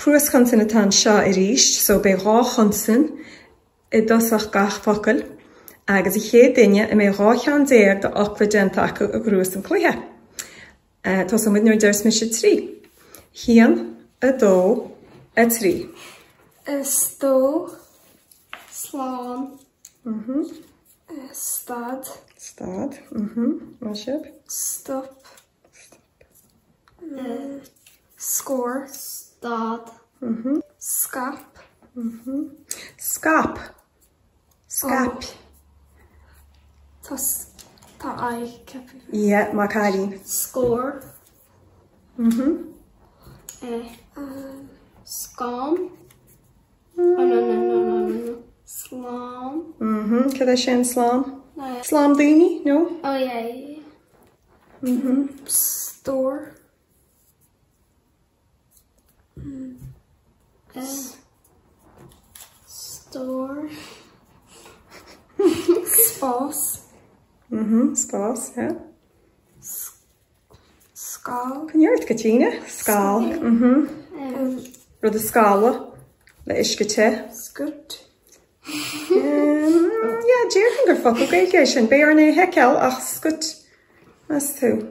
Cruas chunsan atá seo I ríist, so be rá chunsan I dosach gach focail, agus I ché duine I mé rá chean déir de ochfa gentach a grúas an cluthe. Tá som muid nuair deirs me sé trí. Hían, a dó, a trí. Stó, slán, stad. Stad, má sib. Stop. Score. Stad. Scap. Scap. Scap. Tá ai cap. Yeah, má cailín. Score. Scam. Oh, no. Slám. Could I sin slám? No. Slám daoine, no? Oh, yeah. Store. Store. Spás. Spás, yeah. Scal. Cynnirt Katina, scal. Rud a scala, le iscate. Scut. Yeah, dearhan gur focail gaige sin, béar na heiceal ach scut. As tú.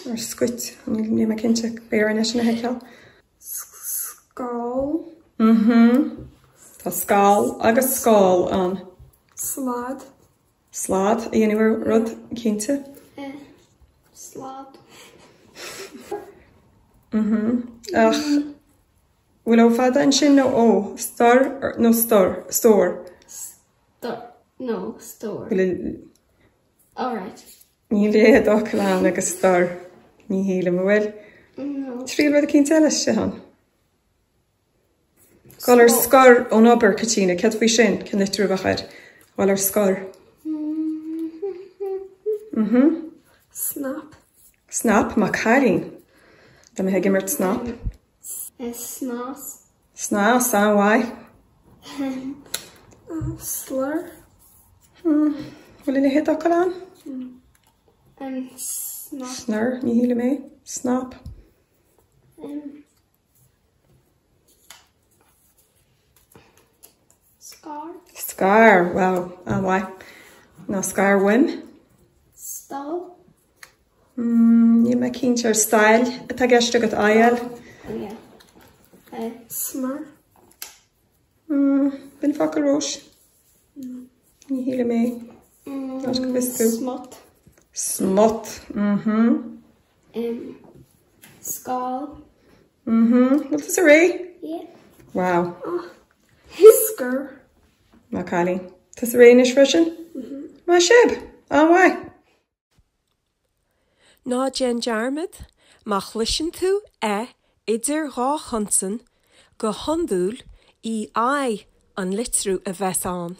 Ar scut, ní ma cinnte béar na sin na heiceal. Scal. Tá scal agus scáil an. Slad. Slad, a dhéanamh rud cinnte. Slad. Ach, bhfuil ó fada an sin nó ó, star nó store. No, store. Alright. Ní léad ó chlán agus star. Ní híle ma bhfuil. No. Trí rud a cinnte eile se han. Gáil ar scar ón obair Katina, cead faoi sin, cin litrú bachar. Gáil ar scar. Snap. Snap, má cailín. Da me heigi mirt snap. Snas. Sná, san wai. Slur. Bhfuil ina hit ó chlán? Snap. Snur, ní híle mé. Snap. Scar. Scar, wow, an wai. Ná scar win. Stall. Ní me cinse ar stail, atá geiste go ail. Yeah. Smur. Bin focail rós. Ní híle mé. As go bisú. Smut. Smut, Skull. What is a ré? Yeah. Wow, Whisker. má cailín. Tás a ré inis freisin? Má sib, an wai. Ná Jen Jarmid, má chlisin tú idir rá chunsan go hondúil I ai an litrú a bheith an.